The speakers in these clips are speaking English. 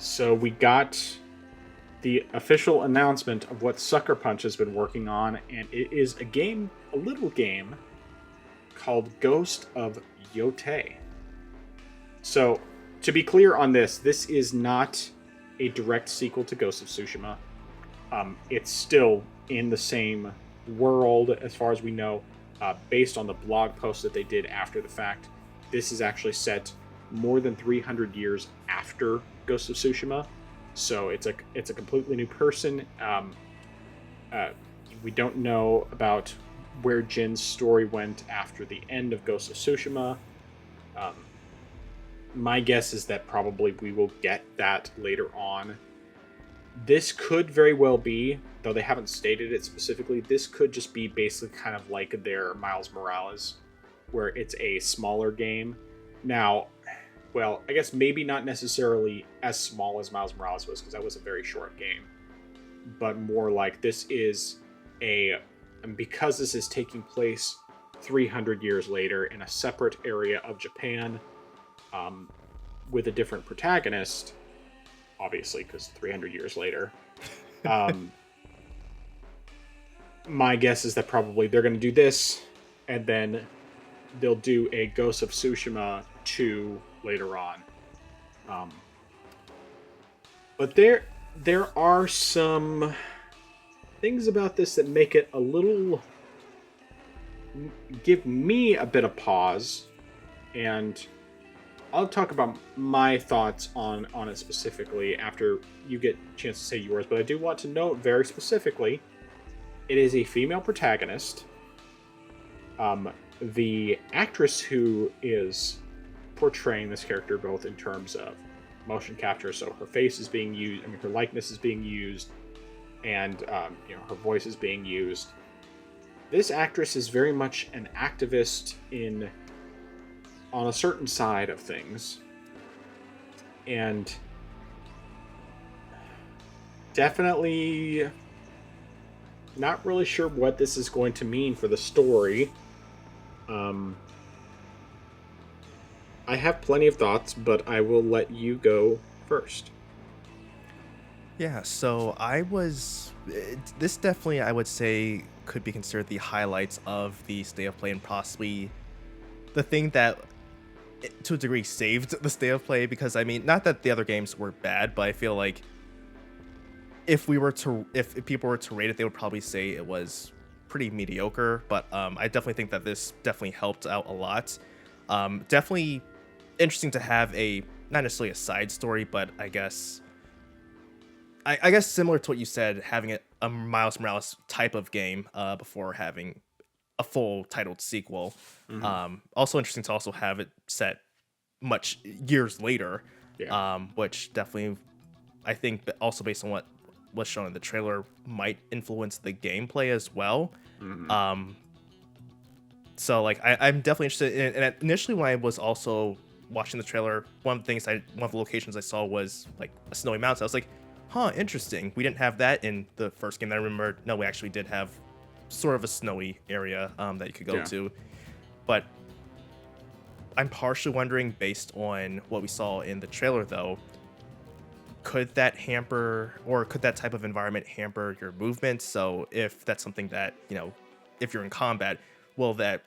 So we got the official announcement of what Sucker Punch has been working on, and it is a little game called Ghost of Yotei. So, to be clear on this is not a direct sequel to Ghost of Tsushima. It's still in the same world, as far as we know, based on the blog post that they did after the fact. This is actually set more than 300 years after Ghost of Tsushima, so it's a completely new person. We don't know about where Jin's story went after the end of Ghost of Tsushima. My guess is that probably we will get that later on. This could very well be, though they haven't stated it specifically, this could just be basically kind of like their Miles Morales, where it's a smaller game. Now, well, I guess maybe not necessarily as small as Miles Morales was, because that was a very short game, but more like this is and because this is taking place 300 years later in a separate area of Japan, with a different protagonist, obviously, because 300 years later. My guess is that probably they're going to do this, and then they'll do a Ghost of Tsushima 2 later on. But there are some things about this that make it a little... give me a bit of pause, and I'll talk about my thoughts on it specifically after you get a chance to say yours, but I do want to note very specifically, it is a female protagonist. The actress who is portraying this character, both in terms of motion capture, so her face is being used, her likeness is being used, and her voice is being used. This actress is very much an activist on a certain side of things, and definitely not really sure what this is going to mean for the story. I have plenty of thoughts, but I will let you go first. Yeah, so this definitely, I would say, could be considered the highlights of the state of play, and possibly the thing that, to a degree, saved the state of play, because, I mean, not that the other games were bad, but I feel like if people were to rate it, they would probably say it was pretty mediocre, but I definitely think that this definitely helped out a lot. Definitely interesting to have not necessarily a side story, but I guess similar to what you said, having a Miles Morales type of game before having a full titled sequel. Mm-hmm. Also interesting to also have it set much years later, which definitely, I think, also based on what was shown in the trailer, might influence the gameplay as well. Mm-hmm. So like I'm definitely interested in, and initially when I was also watching the trailer, one of the locations I saw was like a snowy mountain. I was like, huh, interesting. We didn't have that in the first game that I remember. No, we actually did have sort of a snowy area that you could go to. But I'm partially wondering, based on what we saw in the trailer though, could that type of environment hamper your movement? So if that's something that, if you're in combat, will that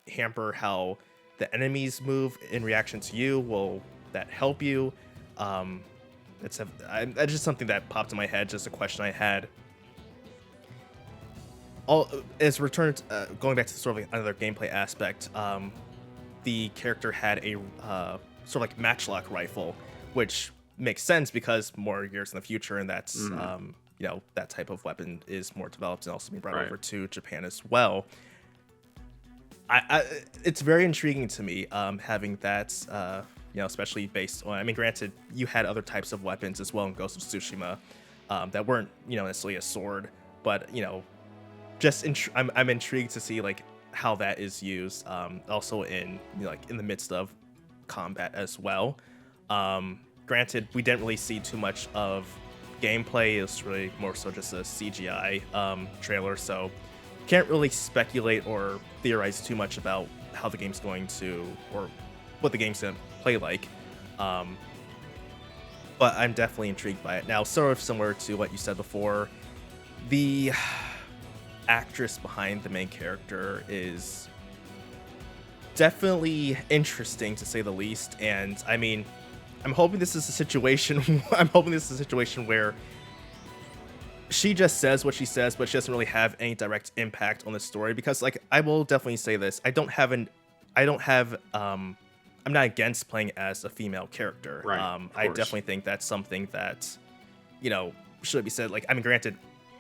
hamper how the enemies move in reaction to you? Will that help you? That's just something that popped in my head, just a question I had. Going back to sort of like another gameplay aspect, the character had a sort of like matchlock rifle, which makes sense because more years in the future, and that's that type of weapon is more developed and also being brought over to Japan as well. It's very intriguing to me, having that, especially based on, I mean, granted, you had other types of weapons as well in Ghost of Tsushima that weren't, necessarily a sword, but, I'm intrigued to see like how that is used, also in, like in the midst of combat as well. Granted, we didn't really see too much of gameplay. It's really more so just a CGI trailer, so can't really speculate or theorize too much about how the game's going to, or what the game's going to play like. but I'm definitely intrigued by it. Now, sort of similar to what you said before, the actress behind the main character is definitely interesting to say the least. And I mean, I'm hoping this is a situation. I'm hoping this is a situation where she just says what she says, but she doesn't really have any direct impact on the story. Because, like, I will definitely say this: I'm not against playing as a female character. Right. I definitely think that's something that, should be said. Like, I mean, granted,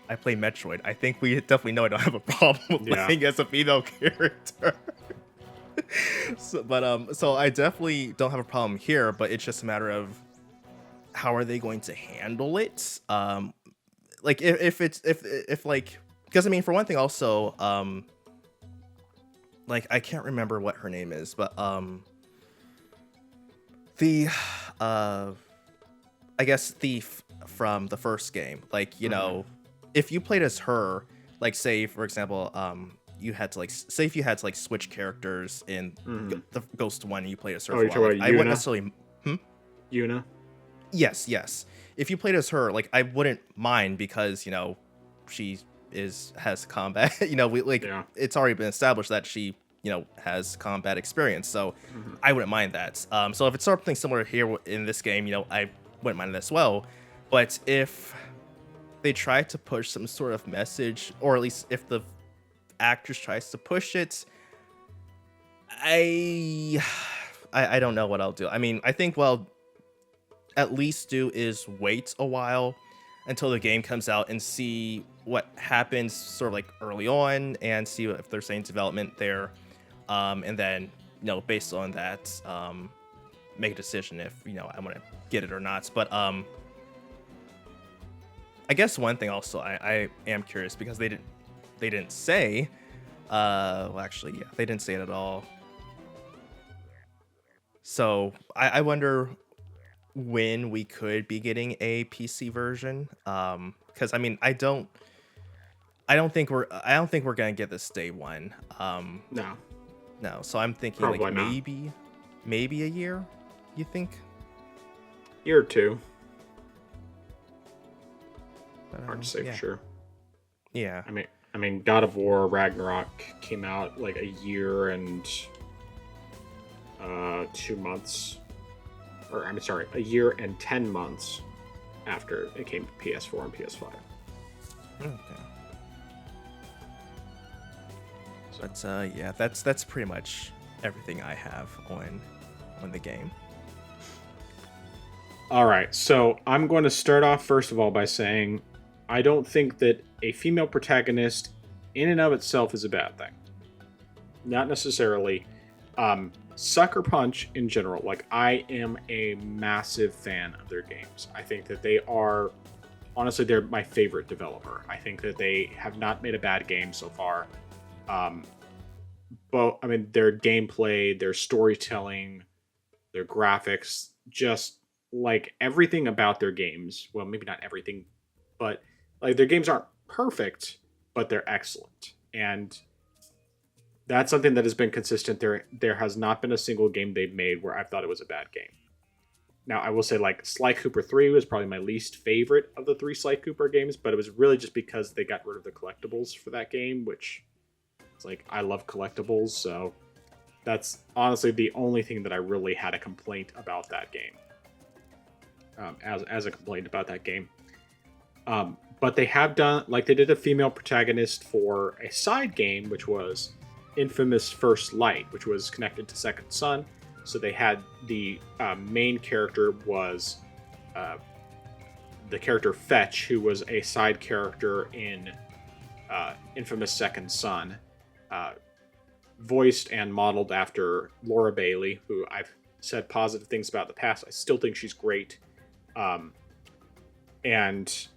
I play Metroid. I think we definitely know I don't have a problem with playing as a female character. So I definitely don't have a problem here, but it's just a matter of how are they going to handle it. Like if like, because I mean, for one thing, also, like, I can't remember what her name is, but the I guess Thief from the first game, like, if you played as her, like, say for example, you had to, like, say if you had to, like, switch characters in the Ghost one and you played as her, Oh, you're talking about I wouldn't necessarily. Yuna? Yes. If you played as her, like, I wouldn't mind because, she has combat. It's already been established that she, has combat experience, so I wouldn't mind that. So if it's something similar here in this game, I wouldn't mind it as well. But if they try to push some sort of message, or at least if the actress tries to push it, I don't know what I'll do. I mean, I think what I'll at least do is wait a while until the game comes out and see what happens sort of like early on and see if there's any development there. And then, based on that, make a decision if, I want to get it or not. But I guess one thing also I am curious, because they didn't say, they didn't say it at all. So I wonder when we could be getting a PC version. Because I mean, I don't think we're gonna get this day one. No. So I'm thinking Probably like not. maybe a year. You think? Year or two. But, Hard to say for sure. Yeah. I mean, God of War Ragnarok came out like a year and 2 months, or I'm sorry, a year and 10 months after it came to PS4 and PS5. Okay. But yeah, that's pretty much everything I have on the game. All right, so I'm going to start off first of all by saying I don't think that a female protagonist in and of itself is a bad thing. Not necessarily. Sucker Punch in general, like, I am a massive fan of their games. I think that they are, honestly, they're my favorite developer. I think that they have not made a bad game so far. But I mean, their gameplay, their storytelling, their graphics, just like everything about their games. Well, maybe not everything, but like their games aren't perfect, but they're excellent. And that's something that has been consistent. There has not been a single game they've made where I've thought it was a bad game. Now, I will say, like, Sly Cooper 3 was probably my least favorite of the 3 Sly Cooper games, but it was really just because they got rid of the collectibles for that game, which it's like, I love collectibles, so that's honestly the only thing that I really had a complaint about that game. As a complaint about that game. But they have done, like, they did a female protagonist for a side game, which was Infamous First Light, which was connected to Second Son. So they had the main character was the character Fetch, who was a side character in Infamous Second Son, voiced and modeled after Laura Bailey, who I've said positive things about in the past. I still think she's great. And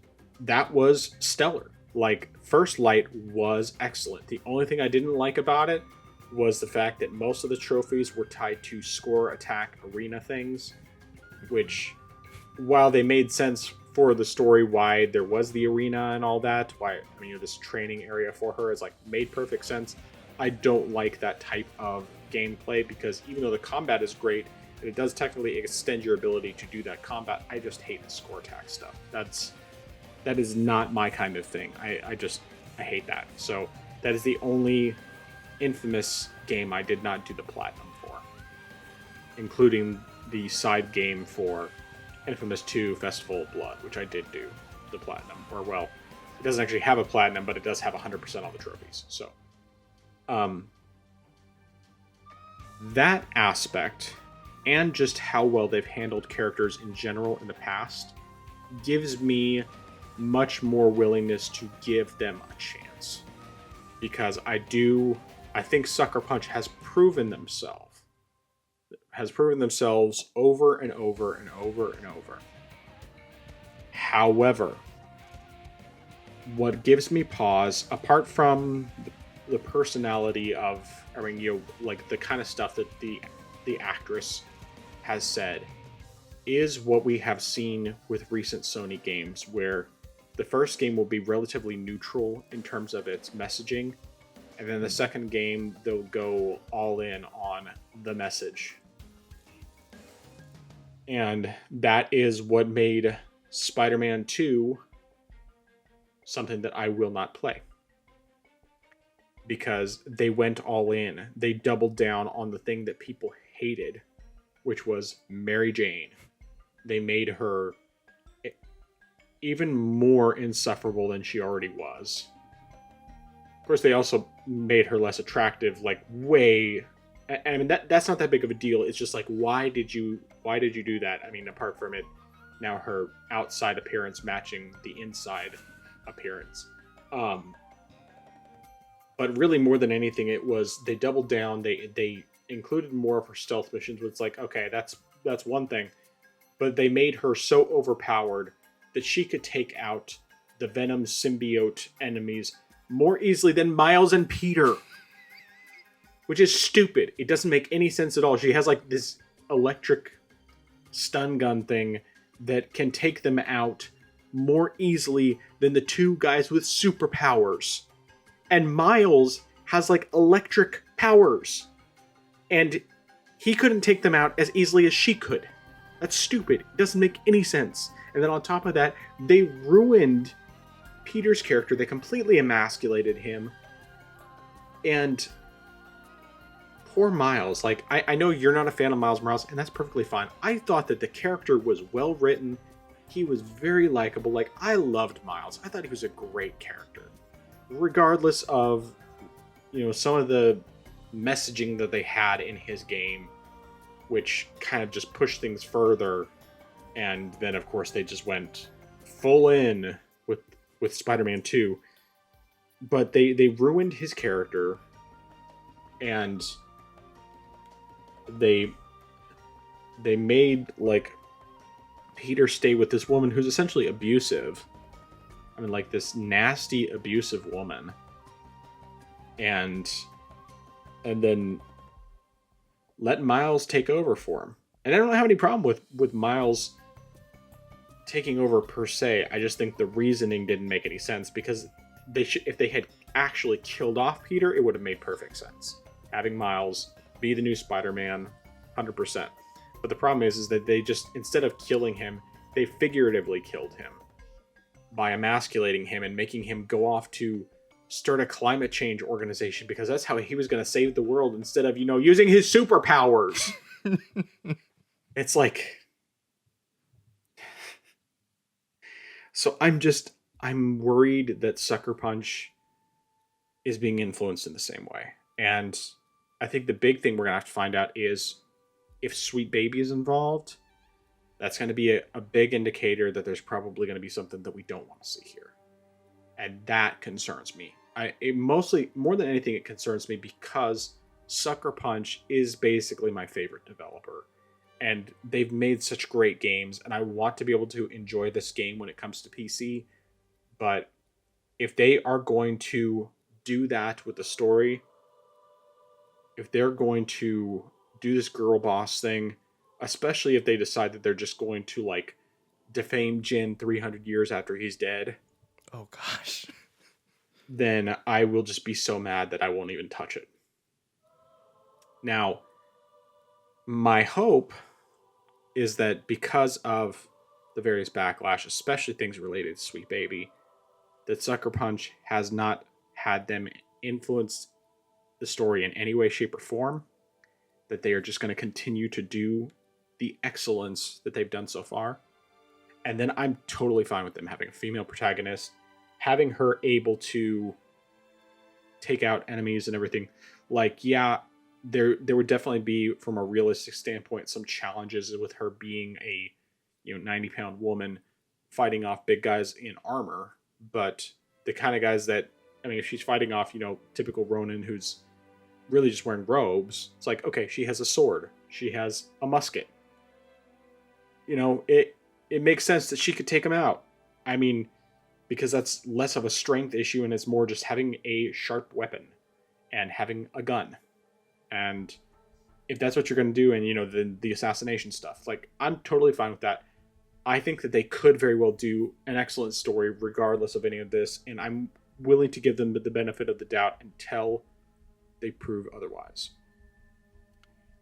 that was stellar. Like, First Light was excellent. The only thing I didn't like about it was the fact that most of the trophies were tied to score, attack, arena things, which, while they made sense for the story, why there was the arena and all that, why, I mean, this training area for her is, like, made perfect sense. I don't like that type of gameplay, because even though the combat is great, and it does technically extend your ability to do that combat. I just hate the score attack stuff. That is not my kind of thing. I hate that. So that is the only Infamous game I did not do the platinum for, including the side game for Infamous 2 Festival of Blood, which I did do the platinum. Or, well, it doesn't actually have a platinum, but it does have 100% on the trophies. So, that aspect, and just how well they've handled characters in general in the past, gives me much more willingness to give them a chance. Because I think Sucker Punch has proven themselves over and over and over and over. However, what gives me pause, apart from the personality of, I mean, like the kind of stuff that the actress has said, is what we have seen with recent Sony games, where the first game will be relatively neutral in terms of its messaging, and then the second game, they'll go all in on the message. And that is what made Spider-Man 2 something that I will not play. Because they went all in. They doubled down on the thing that people hated, which was Mary Jane. They made her even more insufferable than she already was. Of course, they also made her less attractive, like way. I mean, that's not that big of a deal. It's just like, why did you do that? I mean, apart from it, now her outside appearance matching the inside appearance. But really, more than anything, it was they doubled down. They included more of her stealth missions. Which it's like, okay, that's one thing, but they made her so overpowered that she could take out the Venom symbiote enemies more easily than Miles and Peter, which is stupid. It doesn't make any sense at all. She has like this electric stun gun thing that can take them out more easily than the two guys with superpowers. And Miles has like electric powers, and he couldn't take them out as easily as she could. That's stupid. It doesn't make any sense. And then on top of that, they ruined Peter's character. They completely emasculated him. And poor Miles. Like, I know you're not a fan of Miles Morales, and that's perfectly fine. I thought that the character was well written. He was very likable. Like, I loved Miles. I thought he was a great character. Regardless of, some of the messaging that they had in his game, which kind of just pushed things further. And then, of course, they just went full in with Spider-Man 2. But they ruined his character, and they made, like, Peter stay with this woman who's essentially abusive. I mean, like, this nasty, abusive woman. And then let Miles take over for him. And I don't have any problem with Miles taking over per se. I just think the reasoning didn't make any sense, because if they had actually killed off Peter, it would have made perfect sense. Having Miles be the new Spider-Man, 100%. But the problem is that they just, instead of killing him, they figuratively killed him by emasculating him and making him go off to start a climate change organization, because that's how he was going to save the world, instead of, using his superpowers. It's like... So I'm worried that Sucker Punch is being influenced in the same way. And I think the big thing we're going to have to find out is if Sweet Baby is involved. That's going to be a big indicator that there's probably going to be something that we don't want to see here. And that concerns me. Mostly, more than anything, it concerns me because Sucker Punch is basically my favorite developer. And they've made such great games, and I want to be able to enjoy this game when it comes to PC. But if they are going to do that with the story, if they're going to do this girl boss thing, especially if they decide that they're just going to, like, defame Jin 300 years after he's dead. Oh, gosh. Then I will just be so mad that I won't even touch it. Now, my hope is that because of the various backlash, especially things related to Sweet Baby, that Sucker Punch has not had them influence the story in any way, shape, or form. That they are just going to continue to do the excellence that they've done so far. And then I'm totally fine with them having a female protagonist, having her able to take out enemies and everything. Like, yeah, there would definitely be, from a realistic standpoint, some challenges with her being a 90-pound woman fighting off big guys in armor. But the kind of guys that, I mean, if she's fighting off, typical Ronin who's really just wearing robes, it's like, okay, she has a sword, she has a musket. It makes sense that she could take him out. I mean, because that's less of a strength issue and it's more just having a sharp weapon and having a gun. And if that's what you're going to do, and the assassination stuff, like, I'm totally fine with that. I think that they could very well do an excellent story regardless of any of this, and I'm willing to give them the benefit of the doubt until they prove otherwise.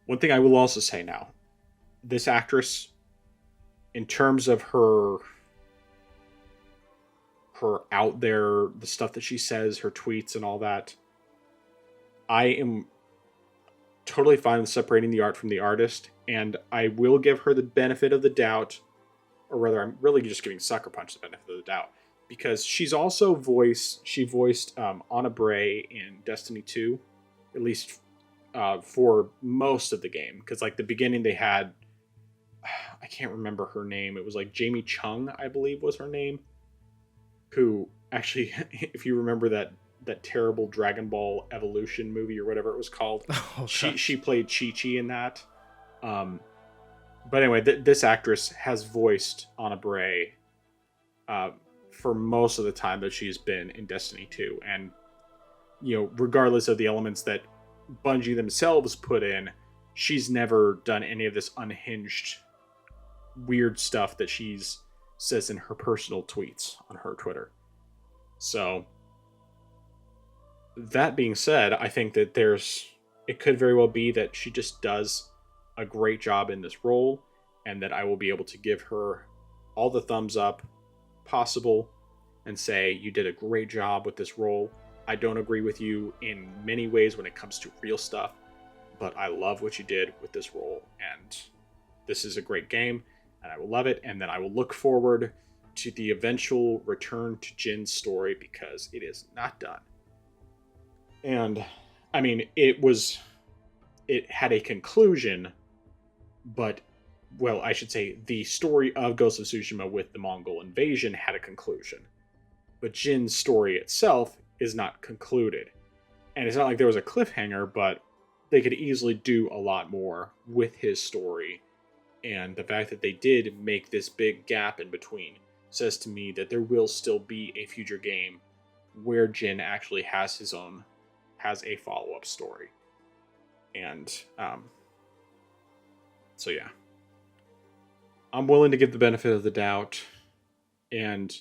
One thing I will also say now, this actress, in terms of her out there, the stuff that she says, her tweets and all that, I am totally fine with separating the art from the artist, and I will give her the benefit of the doubt, or rather, I'm really just giving Sucker Punch the benefit of the doubt, because she's also voiced Anna Bray in Destiny 2, at least for most of the game, because like the beginning they had, I can't remember her name, it was like Jamie Chung, I believe was her name, who actually, if you remember that terrible Dragon Ball Evolution movie or whatever it was called, she played Chi-Chi in that. But anyway, this actress has voiced Anna Bray for most of the time that she's been in Destiny 2, and regardless of the elements that Bungie themselves put in, she's never done any of this unhinged weird stuff that she's says in her personal tweets on her Twitter. So that being said, I think that it could very well be that she just does a great job in this role, and that I will be able to give her all the thumbs up possible and say, you did a great job with this role. I don't agree with you in many ways when it comes to real stuff, but I love what you did with this role, and this is a great game, and I will love it, and then I will look forward to the eventual return to Jin's story, because it is not done. And, I mean, it had a conclusion, but, well, I should say the story of Ghost of Tsushima with the Mongol invasion had a conclusion. But Jin's story itself is not concluded. And it's not like there was a cliffhanger, but they could easily do a lot more with his story. And the fact that they did make this big gap in between says to me that there will still be a future game where Jin actually has a follow-up story. And, so yeah. I'm willing to give the benefit of the doubt. And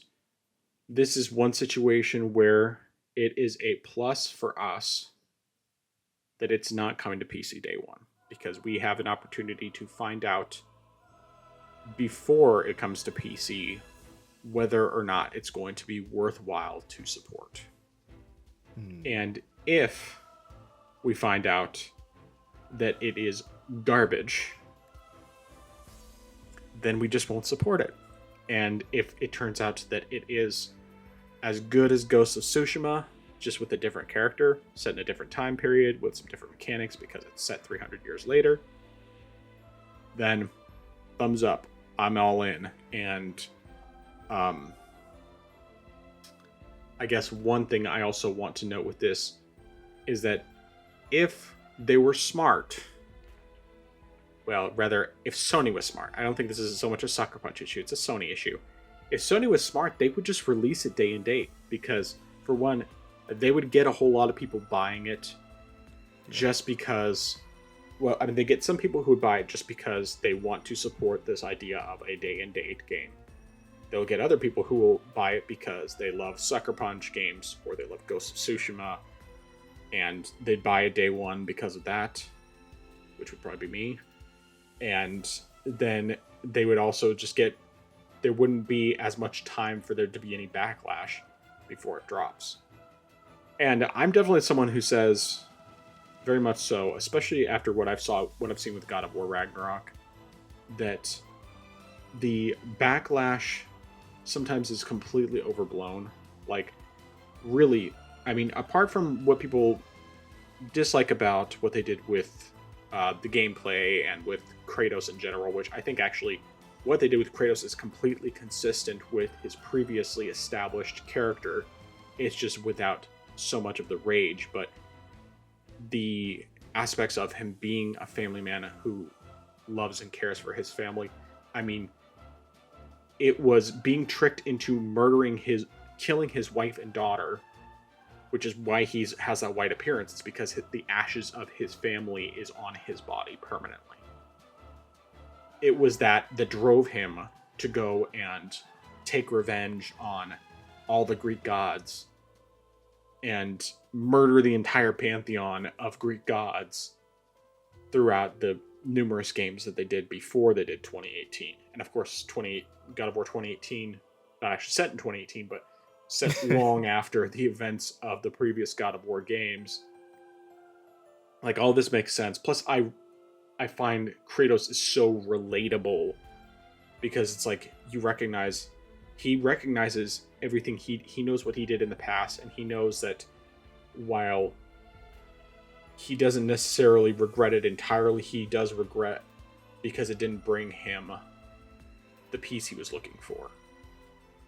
this is one situation where it is a plus for us that it's not coming to PC day one, because we have an opportunity to find out before it comes to PC whether or not it's going to be worthwhile to support. And if we find out that it is garbage, then we just won't support it. And if it turns out that it is as good as Ghost of Tsushima, just with a different character, set in a different time period, with some different mechanics because it's set 300 years later, then thumbs up. I'm all in. And I guess one thing I also want to note with this is that if they were smart, well, rather, if Sony was smart, I don't think this is so much a Sucker Punch issue, it's a Sony issue. If Sony was smart, they would just release it day and date, because, for one, they would get a whole lot of people buying it just because, well, I mean, they get some people who would buy it just because they want to support this idea of a day and date game. They'll get other people who will buy it because they love Sucker Punch games, or they love Ghost of Tsushima, and they'd buy it day one because of that, which would probably be me. And then they would also just get, there wouldn't be as much time for there to be any backlash before it drops. And I'm definitely someone who says, very much so, especially after what I've seen with God of War Ragnarok, that the backlash sometimes is completely overblown. Like, really, I mean, apart from what people dislike about what they did with the gameplay and with Kratos in general, which I think actually what they did with Kratos is completely consistent with his previously established character. It's just without so much of the rage, but the aspects of him being a family man who loves and cares for his family. I mean, it was being tricked into killing his wife and daughter, which is why he has that white appearance. It's because the ashes of his family is on his body permanently. It was that drove him to go and take revenge on all the Greek gods and murder the entire pantheon of Greek gods throughout the numerous games that they did before they did 2018. And of course, God of War 2018, not actually set in 2018, but set long after the events of the previous God of War games. Like, all this makes sense. Plus, I find Kratos is so relatable because it's like he recognizes everything. He knows what he did in the past, and he knows that while he doesn't necessarily regret it entirely, he does regret because it didn't bring him the peace he was looking for.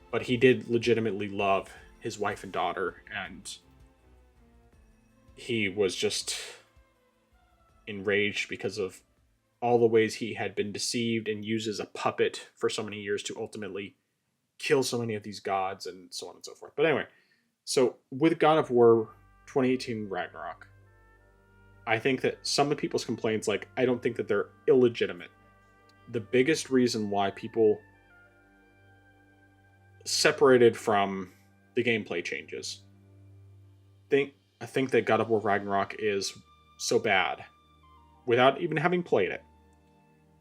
But he did legitimately love his wife and daughter, and he was just enraged because of all the ways he had been deceived and used as a puppet for so many years to ultimately kill so many of these gods and so on and so forth. But anyway, so with God of War 2018 Ragnarok, I think that some of people's complaints, like, I don't think that they're illegitimate. The biggest reason why people separated from the gameplay changes, I think that God of War Ragnarok is so bad, without even having played it,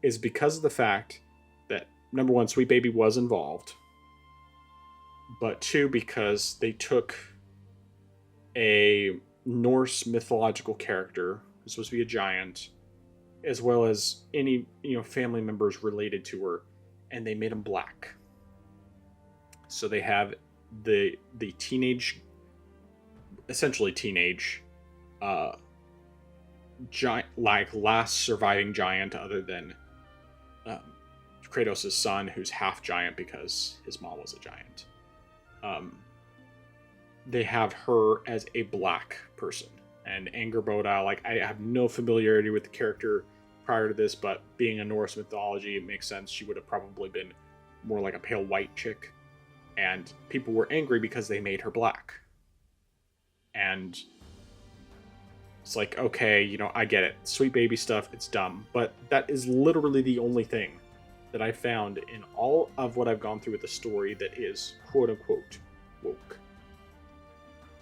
is because of the fact that, number one, Sweet Baby was involved, but two, because they took a Norse mythological character who's supposed to be a giant, as well as any family members related to her, and they made him black. So they have the teenage, essentially teenage, giant, like last surviving giant other than Kratos' son, who's half giant because his mom was a giant. They have her as a black person. And Angerboda, like, I have no familiarity with the character prior to this, but being a Norse mythology, it makes sense. She would have probably been more like a pale white chick. And people were angry because they made her black. And it's like, okay, I get it. Sweet Baby stuff, it's dumb. But that is literally the only thing that I found in all of what I've gone through with the story that is quote-unquote woke.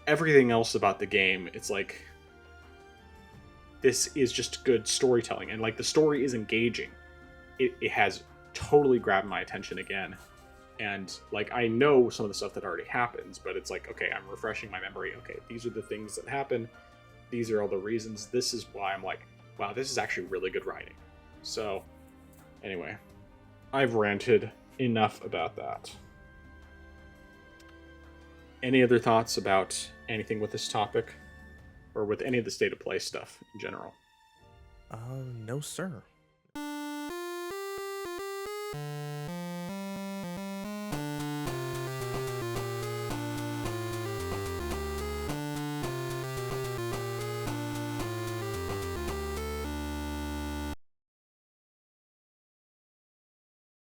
Everything else about the game, it's like, this is just good storytelling. And, like, the story is engaging. It has totally grabbed my attention again. And, like, I know some of the stuff that already happens, but it's like, okay, I'm refreshing my memory. Okay, these are the things that happen. These are all the reasons. This is why I'm like, wow, this is actually really good writing. So, anyway, I've ranted enough about that. Any other thoughts about anything with this topic? Or with any of the state of play stuff in general? No, sir.